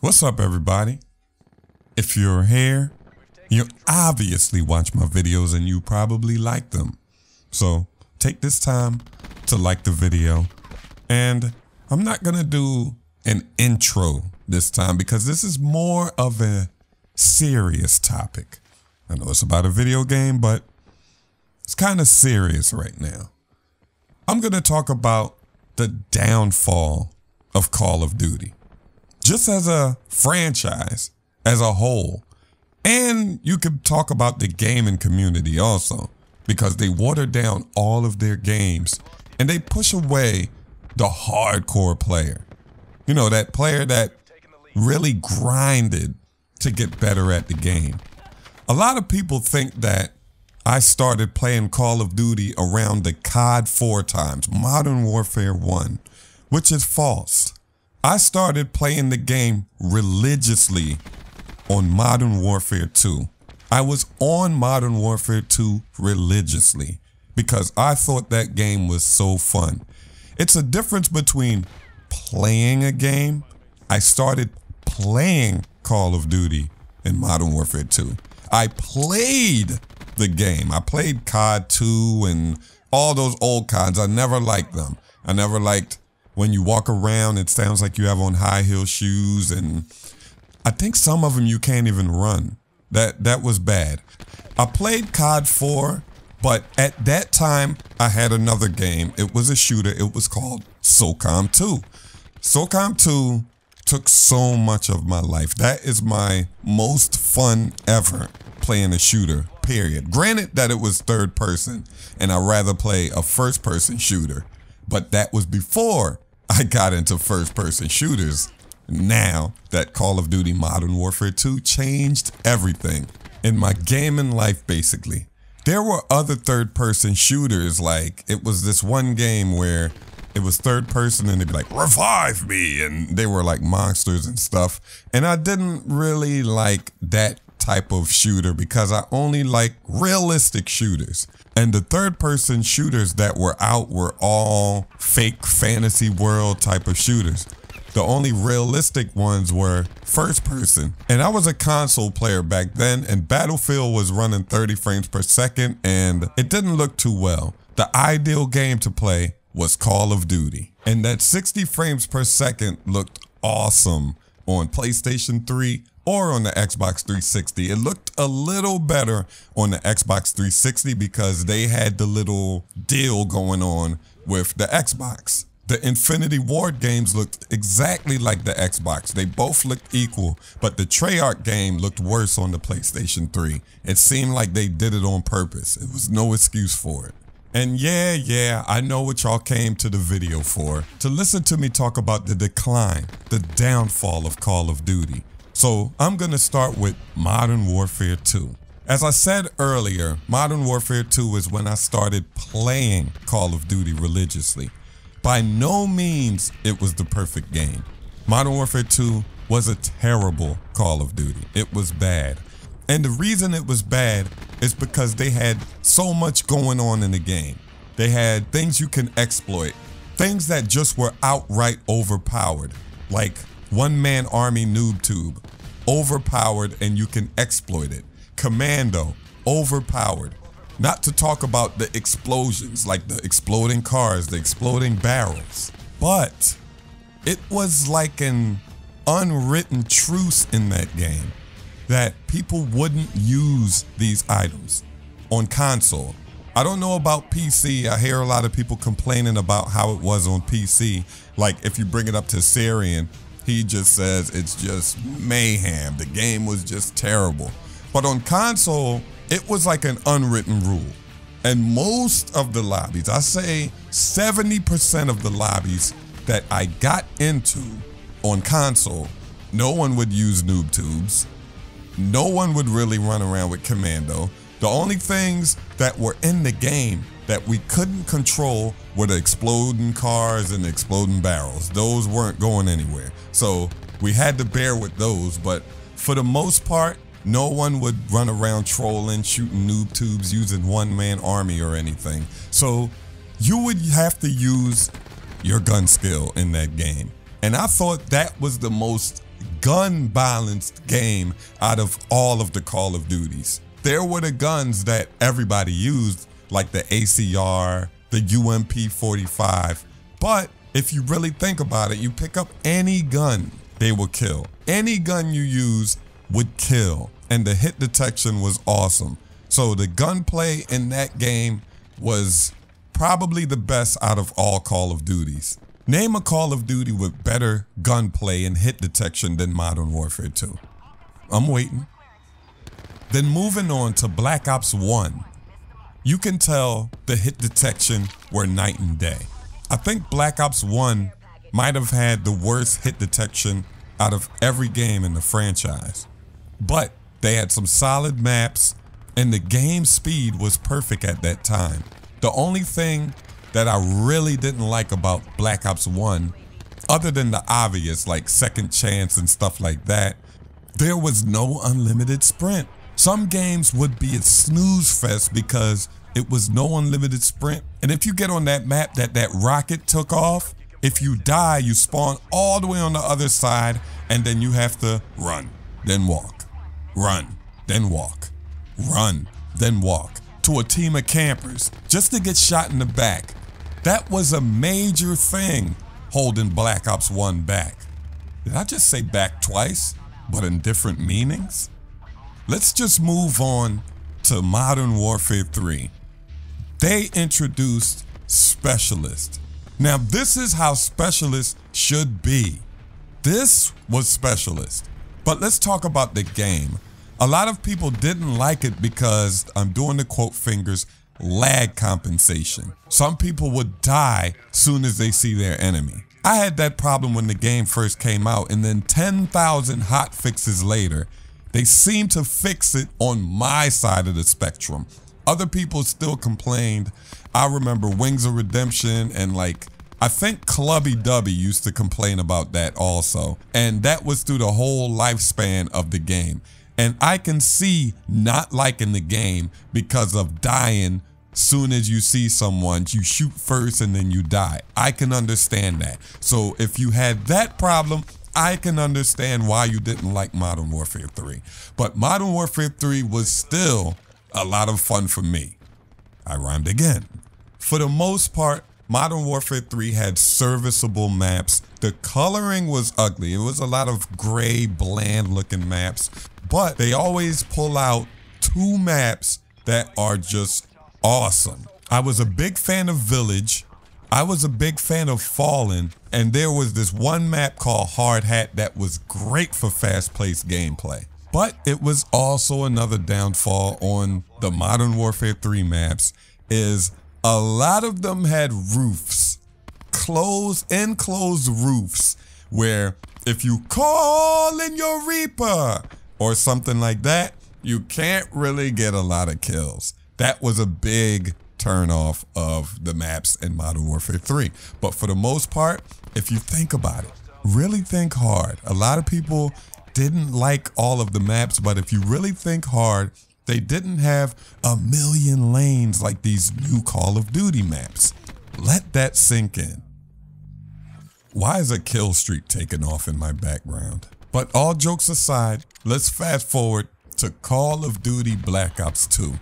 What's up, everybody? If you're here, you obviously watch my videos and you probably like them. So take this time to like the video. And I'm not gonna do an intro this time because this is more of a serious topic. I know it's about a video game, but it's kind of serious right now. I'm gonna talk about the downfall of Call of Duty. Just as a franchise, as a whole. And you could talk about the gaming community also, because they water down all of their games and they push away the hardcore player. You know, that player that really grinded to get better at the game. A lot of people think that I started playing Call of Duty around the Cod BO4 times, Modern Warfare 1, which is false. I started playing the game religiously on Modern Warfare 2. I was on Modern Warfare 2 religiously because I thought that game was so fun. It's a difference between playing a game. I started playing Call of Duty in Modern Warfare 2. I played the game. I played COD 2 and all those old CODs. I never liked them. I never liked when you walk around, it sounds like you have on high heel shoes, and I think some of them you can't even run. That was bad. I played COD 4, but at that time I had another game. It was a shooter. It was called SOCOM 2. SOCOM 2 took so much of my life. That is my most fun ever playing a shooter, period. Granted that it was third person, and I'd rather play a first person shooter, but that was before I got into first-person shooters. Now that Call of Duty Modern Warfare 2 changed everything in my gaming life, basically. There were other third-person shooters, like it was this one game where it was third-person and they'd be like, revive me, and they were like monsters and stuff. And I didn't really like that type of shooter because I only like realistic shooters. And the third-person shooters that were out were all fake fantasy world type of shooters. The only realistic ones were first-person. And I was a console player back then, and Battlefield was running 30 frames per second, and it didn't look too well. The ideal game to play was Call of Duty. And that 60 frames per second looked awesome on PlayStation 3 or on the Xbox 360. It looked a little better on the Xbox 360 because they had the little deal going on with the Xbox. The Infinity Ward games looked exactly like the Xbox. They both looked equal, but the Treyarch game looked worse on the PlayStation 3. It seemed like they did it on purpose. It was no excuse for it. And yeah, I know what y'all came to the video for, to listen to me talk about the decline, the downfall of Call of Duty. So I'm gonna start with Modern Warfare 2. As I said earlier, Modern Warfare 2 is when I started playing Call of Duty religiously. By no means it was the perfect game. Modern Warfare 2 was a terrible Call of Duty. It was bad. And the reason it was bad is because they had so much going on in the game. They had things you can exploit, things that just were outright overpowered, like one-man army noob tube, overpowered and you can exploit it. Commando, overpowered. Not to talk about the explosions, like the exploding cars, the exploding barrels. But it was like an unwritten truce in that game that people wouldn't use these items on console. I don't know about PC. I hear a lot of people complaining about how it was on PC. Like if you bring it up to Syrian, he just says it's just mayhem. The game was just terrible. But on console, it was like an unwritten rule. And most of the lobbies, I say 70% of the lobbies that I got into on console, no one would use noob tubes. No one would really run around with commando. The only things that were in the game that we couldn't control were the exploding cars and the exploding barrels. Those weren't going anywhere. So we had to bear with those, but for the most part, no one would run around trolling, shooting noob tubes, using one-man army or anything. So you would have to use your gun skill in that game. And I thought that was the most gun balanced game out of all of the Call of Duties. There were the guns that everybody used, like the ACR, the UMP-45. But if you really think about it, you pick up any gun, they will kill. Any gun you use would kill. And the hit detection was awesome. So the gunplay in that game was probably the best out of all Call of Duties. Name a Call of Duty with better gunplay and hit detection than Modern Warfare 2. I'm waiting. Then moving on to Black Ops 1. You can tell the hit detection were night and day. I think Black Ops 1 might have had the worst hit detection out of every game in the franchise. But they had some solid maps and the game speed was perfect at that time. The only thing that I really didn't like about Black Ops 1, other than the obvious like second chance and stuff like that, there was no unlimited sprint. Some games would be a snooze fest because it was no unlimited sprint. And if you get on that map that rocket took off, if you die, you spawn all the way on the other side and then you have to run, then walk, run, then walk, run, then walk to a team of campers just to get shot in the back. That was a major thing holding Black Ops 1 back. Did I just say back twice, but in different meanings? Let's just move on to Modern Warfare 3. They introduced Specialist. Now this is how Specialist should be. This was Specialist. But let's talk about the game. A lot of people didn't like it because, I'm doing the quote fingers, lag compensation. Some people would die soon as they see their enemy. I had that problem when the game first came out, and then 10,000 hot fixes later, they seem to fix it on my side of the spectrum. Other people still complained. I remember Wings of Redemption and I think Clubby Dubby used to complain about that also. And that was through the whole lifespan of the game. And I can see not liking the game because of dying soon as you see someone. You shoot first and then you die. I can understand that. So if you had that problem, I can understand why you didn't like Modern Warfare 3. But Modern Warfare 3 was still a lot of fun for me. I rhymed again. For the most part, Modern Warfare 3 had serviceable maps. The coloring was ugly. It was a lot of gray, bland looking maps, but they always pull out 2 maps that are just awesome. I was a big fan of Village. I was a big fan of Fallen, and there was this one map called Hard Hat that was great for fast-paced gameplay. But it was also another downfall on the Modern Warfare 3 maps is a lot of them had roofs, enclosed roofs, where if you call in your Reaper or something like that, you can't really get a lot of kills. That was a big turnoff of the maps in Modern Warfare 3. But for the most part, if you think about it, really think hard. A lot of people didn't like all of the maps, but if you really think hard, they didn't have a million lanes like these new Call of Duty maps. Let that sink in. Why is a kill streak taking off in my background? But all jokes aside, let's fast forward to Call of Duty Black Ops 2,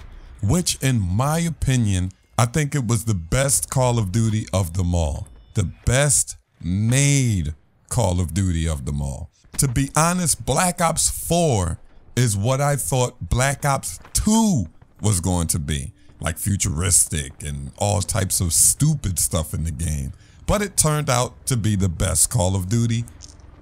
which in my opinion, I think it was the best Call of Duty of them all. The best made Call of Duty of them all. To be honest, Black Ops 4 is what I thought Black Ops 2 was going to be. Like futuristic and all types of stupid stuff in the game. But it turned out to be the best Call of Duty,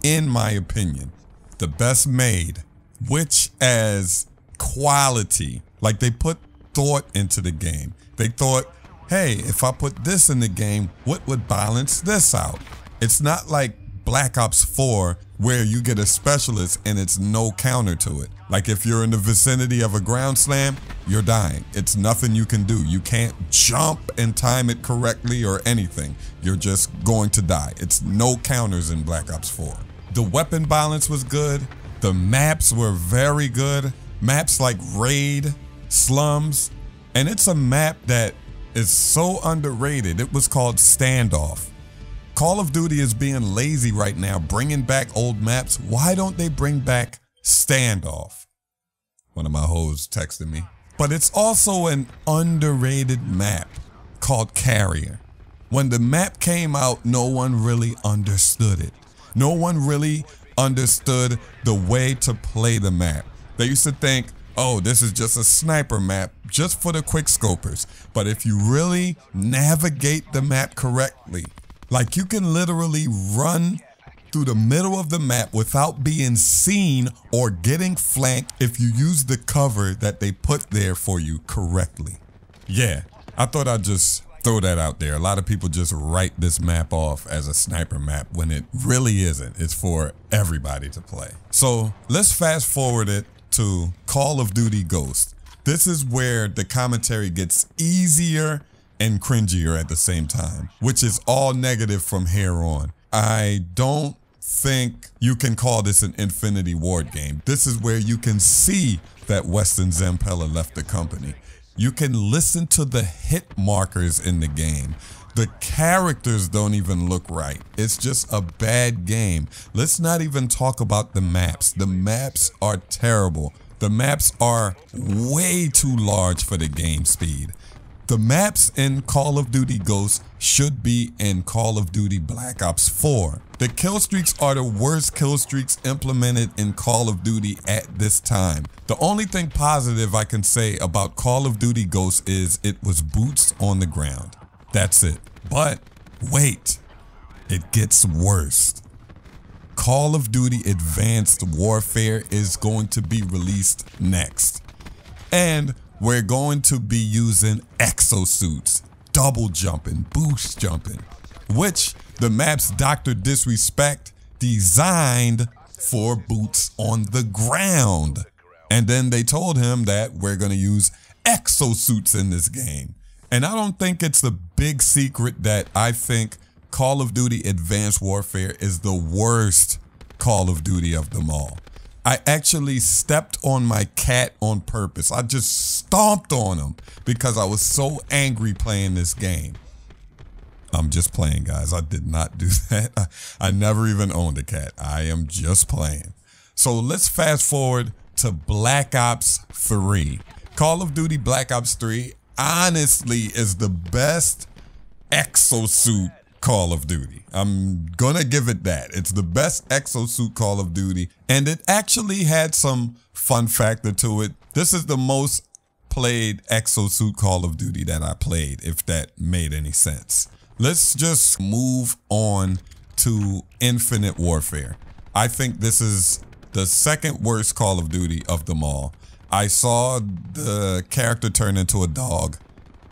in my opinion. The best made, which as quality, like they put thought into the game. They thought, hey, if I put this in the game, what would balance this out? It's not like Black Ops 4 where you get a specialist and it's no counter to it. Like if you're in the vicinity of a ground slam, you're dying. It's nothing you can do. You can't jump and time it correctly or anything. You're just going to die. It's no counters in Black Ops 4. The weapon balance was good. The maps were very good. Maps like Raid, Slums, and it's a map that is so underrated. It was called Standoff. Call of Duty is being lazy right now, bringing back old maps. Why don't they bring back Standoff? One of my hoes texted me. But it's also an underrated map called Carrier. When the map came out, no one really understood it. No one really understood the way to play the map. They used to think, oh, this is just a sniper map just for the quick scopers. But if you really navigate the map correctly, like you can literally run through the middle of the map without being seen or getting flanked if you use the cover that they put there for you correctly. Yeah, I thought I'd just throw that out there. A lot of people just write this map off as a sniper map when it really isn't. It's for everybody to play. So let's fast forward it to Call of Duty Ghost. This is where the commentary gets easier and cringier at the same time, which is all negative from here on. I don't think you can call this an Infinity Ward game. This is where you can see that Weston Zampella left the company. You can listen to the hit markers in the game. The characters don't even look right. It's just a bad game. Let's not even talk about the maps. The maps are terrible. The maps are way too large for the game speed. The maps in Call of Duty Ghosts should be in Call of Duty Black Ops 4. The kill streaks are the worst kill streaks implemented in Call of Duty at this time. The only thing positive I can say about Call of Duty Ghosts is it was boots on the ground. That's it. But wait, it gets worse. Call of Duty Advanced Warfare is going to be released next. And we're going to be using exosuits, double jumping, boost jumping, which the maps Dr. Disrespect designed for boots on the ground. And then they told him that we're going to use exosuits in this game. And I don't think it's a big secret that I think Call of Duty Advanced Warfare is the worst Call of Duty of them all. I actually stepped on my cat on purpose. I just stomped on him because I was so angry playing this game. I'm just playing, guys. I did not do that. I never even owned a cat. I am just playing. So let's fast forward to Black Ops 3. Call of Duty Black Ops 3 honestly is the best exosuit Call of Duty. I'm gonna give it that. It's the best exosuit Call of Duty, and it actually had some fun factor to it. This is the most played exosuit Call of Duty that I played, if that made any sense. Let's just move on to Infinite Warfare. I think this is the second worst Call of Duty of them all. I saw the character turn into a dog.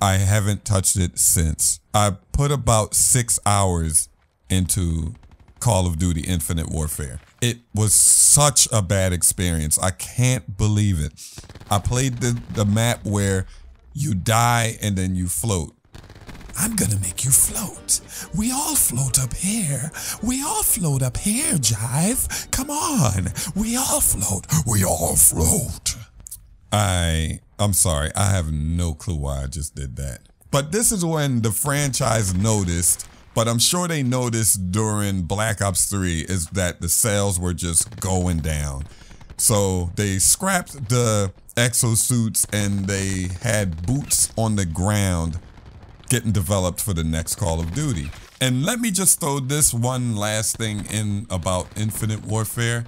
I haven't touched it since. I put about 6 hours into Call of Duty Infinite Warfare. It was such a bad experience. I can't believe it. I played the map where you die and then you float. I'm gonna make you float. We all float up here. We all float up here, Jive. Come on. We all float. We all float. I'm sorry, I have no clue why I just did that. But this is when the franchise noticed, but I'm sure they noticed during Black Ops 3, is that the sales were just going down. So they scrapped the exosuits and they had boots on the ground getting developed for the next Call of Duty. And let me just throw this one last thing in about Infinite Warfare.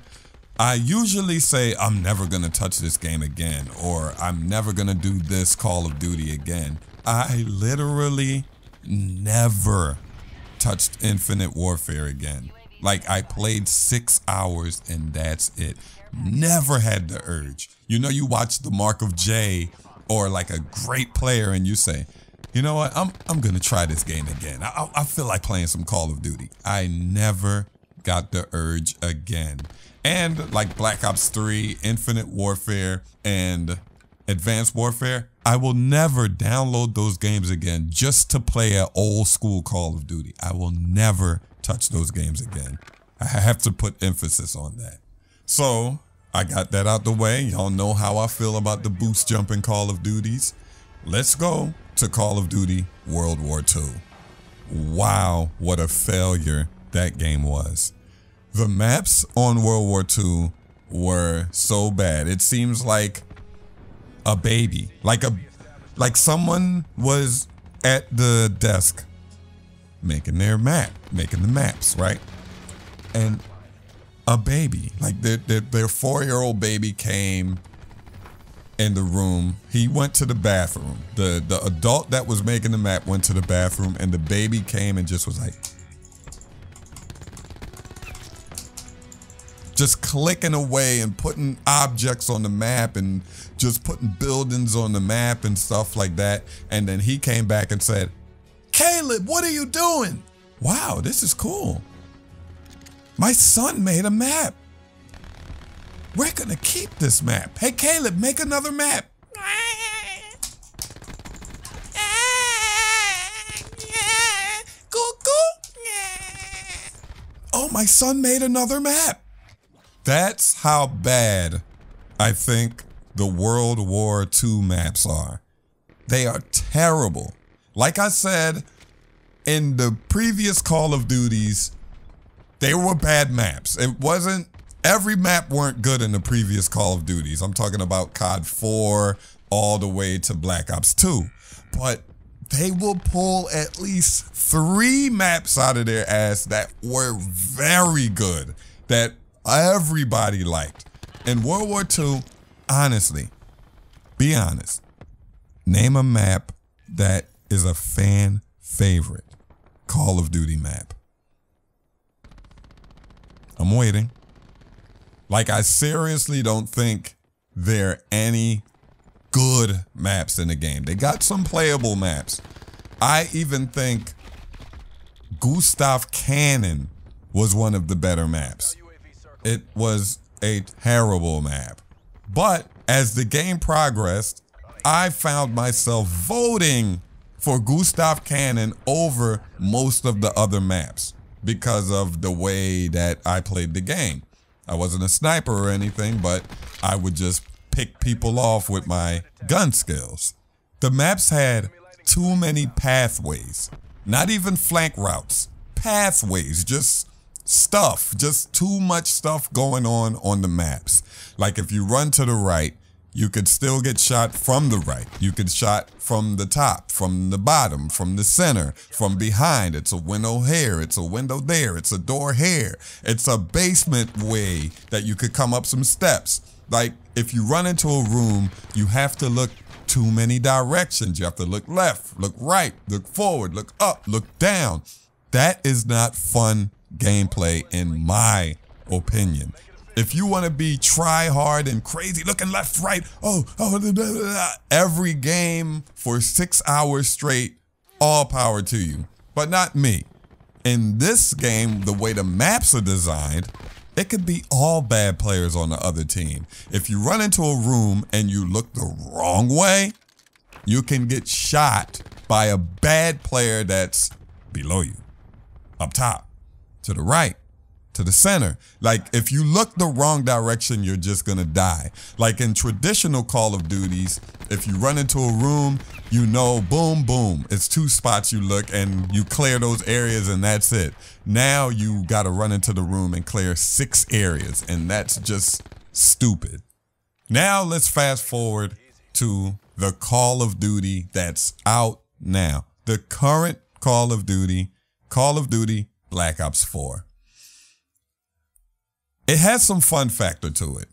I usually say I'm never gonna touch this game again, or I'm never gonna do this Call of Duty again. I literally never touched Infinite Warfare again. Like, I played 6 hours and that's it. Never had the urge. You know, you watch The Mark of J or like a great player and you say, you know what, I'm gonna try this game again. I feel like playing some Call of Duty. I never got the urge again. And like Black Ops 3, Infinite Warfare, and Advanced Warfare, I will never download those games again just to play an old school Call of Duty. I will never touch those games again. I have to put emphasis on that. So I got that out the way. Y'all know how I feel about the boost jumping Call of Duties. Let's go to Call of Duty World War II. wow, what a failure that game was. The maps on World War II were so bad. It seems like a baby, like someone was at the desk making the maps, right? And a baby, like their 4-year-old baby came in the room. He went to the bathroom. The adult that was making the map went to the bathroom, and the baby came and just was like, just clicking away and putting objects on the map and just putting buildings on the map and stuff like that. And then he came back and said, "Caleb, what are you doing? Wow, this is cool. My son made a map. We're gonna keep this map. Hey, Caleb, make another map." Oh, my son made another map. That's how bad I think the World War II maps are. They are terrible. Like I said, in the previous Call of Duties, they were bad maps. It wasn't, every map weren't good in the previous Call of Duties. I'm talking about COD 4 all the way to Black Ops 2. But they will pull at least 3 maps out of their ass that were very good, that everybody liked. In World War II, honestly, be honest, name a map that is a fan favorite Call of Duty map. I'm waiting. Like, I seriously don't think there are any good maps in the game. They got some playable maps. I even think Gustav Cannon was one of the better maps. It was a terrible map. But as the game progressed, I found myself voting for Gustav Cannon over most of the other maps because of the way that I played the game. I wasn't a sniper or anything, but I would just pick people off with my gun skills. The maps had too many pathways, not even flank routes, pathways, just stuff, just too much stuff going on the maps. Like if you run to the right, you could still get shot from the right. You could shot from the top, from the bottom, from the center, from behind. It's a window here, it's a window there, it's a door here. It's a basement way that you could come up some steps. Like if you run into a room, you have to look too many directions. You have to look left, look right, look forward, look up, look down. That is not fun gameplay in my opinion. If you want to be try hard and crazy, looking left, right, every game for 6 hours straight, all power to you. But not me. In this game, the way the maps are designed, it could be all bad players on the other team. If you run into a room and you look the wrong way, you can get shot by a bad player that's below you, up top, to the right, to the center. Like if you look the wrong direction, you're just gonna die. Like in traditional Call of Duties, if you run into a room, you know, boom, boom, it's 2 spots you look and you clear those areas and that's it. Now you gotta run into the room and clear 6 areas, and that's just stupid. Now let's fast forward to the Call of Duty that's out now. The current Call of Duty Black Ops 4. It has some fun factor to it,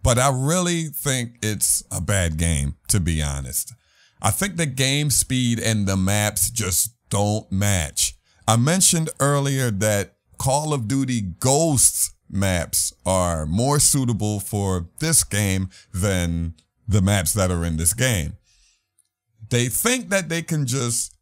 but I really think it's a bad game, to be honest. I think the game speed and the maps just don't match. I mentioned earlier that Call of Duty Ghosts maps are more suitable for this game than the maps that are in this game. They think that they can just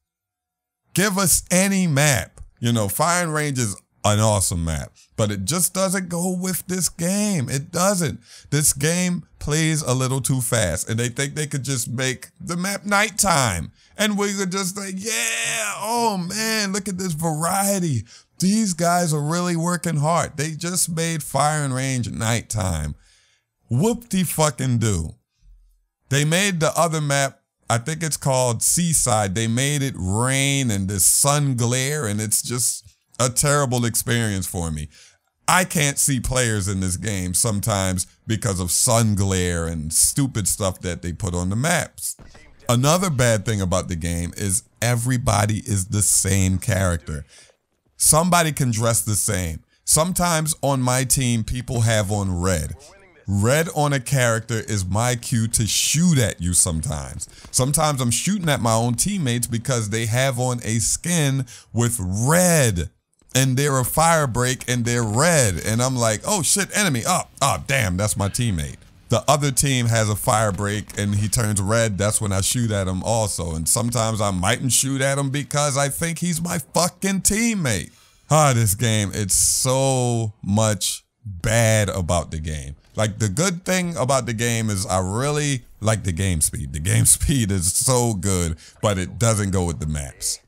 give us any map. You know, Firing Range is an awesome map, but it just doesn't go with this game. It doesn't. This game plays a little too fast, and they think they could just make the map nighttime, and we could just think, yeah, oh man, look at this variety. These guys are really working hard. They just made Firing Range nighttime. Whoop-de-fucking-do. They made the other map I think it's called Seaside. They made it rain and this sun glare, and it's just a terrible experience for me. I can't see players in this game sometimes because of sun glare and stupid stuff that they put on the maps. Another bad thing about the game is everybody is the same character. Somebody can dress the same. Sometimes on my team, people have on red. Red on a character is my cue to shoot at you sometimes. Sometimes I'm shooting at my own teammates because they have on a skin with red and they're a fire break and they're red. And I'm like, oh shit, enemy. Oh, damn, that's my teammate. The other team has a fire break and he turns red. That's when I shoot at him also. And sometimes I mightn't shoot at him because I think he's my fucking teammate. This game, it's so much bad about the game. Like, the good thing about the game is I really like the game speed. The game speed is so good, but it doesn't go with the maps.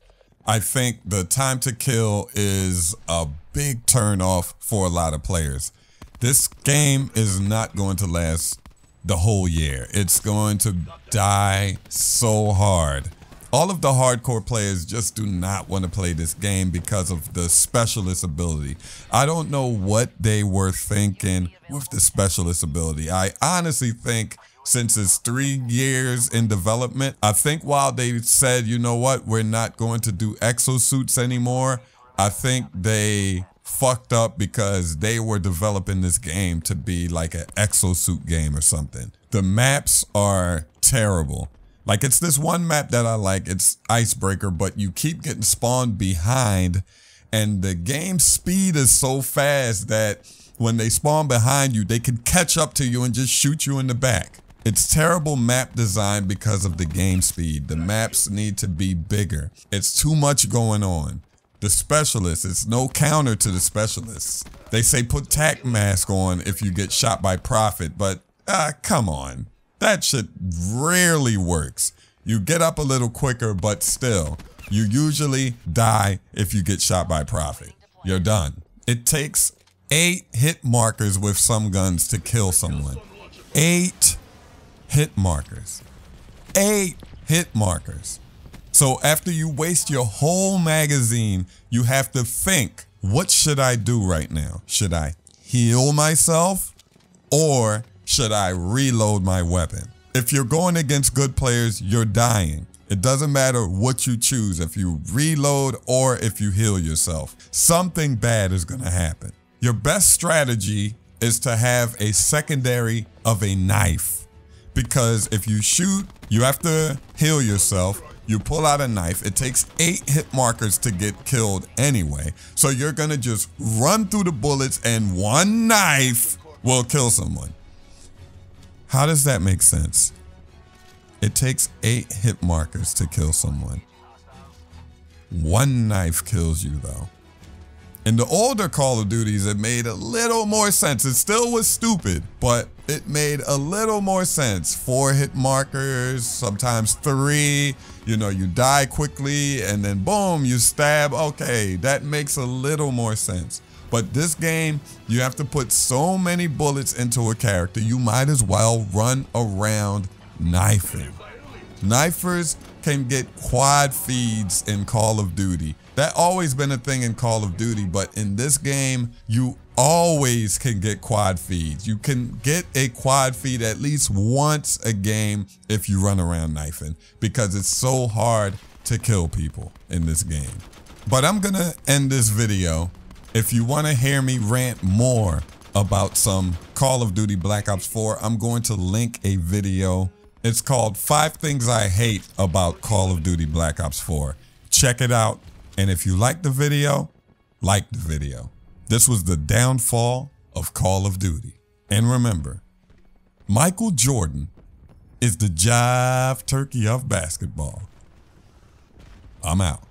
I think the time to kill is a big turn off for a lot of players. This game is not going to last the whole year. It's going to die so hard. All of the hardcore players just do not want to play this game because of the specialist ability. I don't know what they were thinking with the specialist ability. I honestly think since it's 3 years in development, I think while they said, you know what, we're not going to do exosuits anymore, I think they fucked up because they were developing this game to be like an exosuit game or something. The maps are terrible. Like, it's this one map that I like, it's Icebreaker, but you keep getting spawned behind and the game speed is so fast that when they spawn behind you, they can catch up to you and just shoot you in the back. It's terrible map design because of the game speed. The maps need to be bigger. It's too much going on. The specialists, it's no counter to the specialists. They say put tac mask on if you get shot by Prophet, but come on. That shit rarely works. You get up a little quicker, but still, you usually die if you get shot by Prophet. You're done. It takes 8 hit markers with some guns to kill someone. 8 hit markers. 8 hit markers. So after you waste your whole magazine, you have to think, what should I do right now? Should I heal myself or should I reload my weapon? If you're going against good players, you're dying. It doesn't matter what you choose, if you reload or if you heal yourself. Something bad is gonna happen. Your best strategy is to have a secondary of a knife. Because if you shoot, you have to heal yourself. You pull out a knife. It takes 8 hit markers to get killed anyway. So you're gonna just run through the bullets and one knife will kill someone. How does that make sense? It takes 8 hit markers to kill someone. One knife kills you though. In the older Call of Duties, it made a little more sense. It still was stupid, but it made a little more sense. 4 hit markers, sometimes 3. You know, you die quickly and then boom, you stab. Okay, that makes a little more sense. But this game, you have to put so many bullets into a character, you might as well run around knifing. Knifers can get quad feeds in Call of Duty. That always been a thing in Call of Duty, but in this game, you always can get quad feeds. You can get a quad feed at least once a game if you run around knifing, because it's so hard to kill people in this game. But I'm gonna end this video. If you wanna hear me rant more about some Call of Duty Black Ops 4, I'm going to link a video. It's called 5 Things I Hate About Call of Duty Black Ops 4. Check it out. And if you like the video, like the video. This was the downfall of Call of Duty. And remember, Michael Jordan is the Jiveturkey of basketball. I'm out.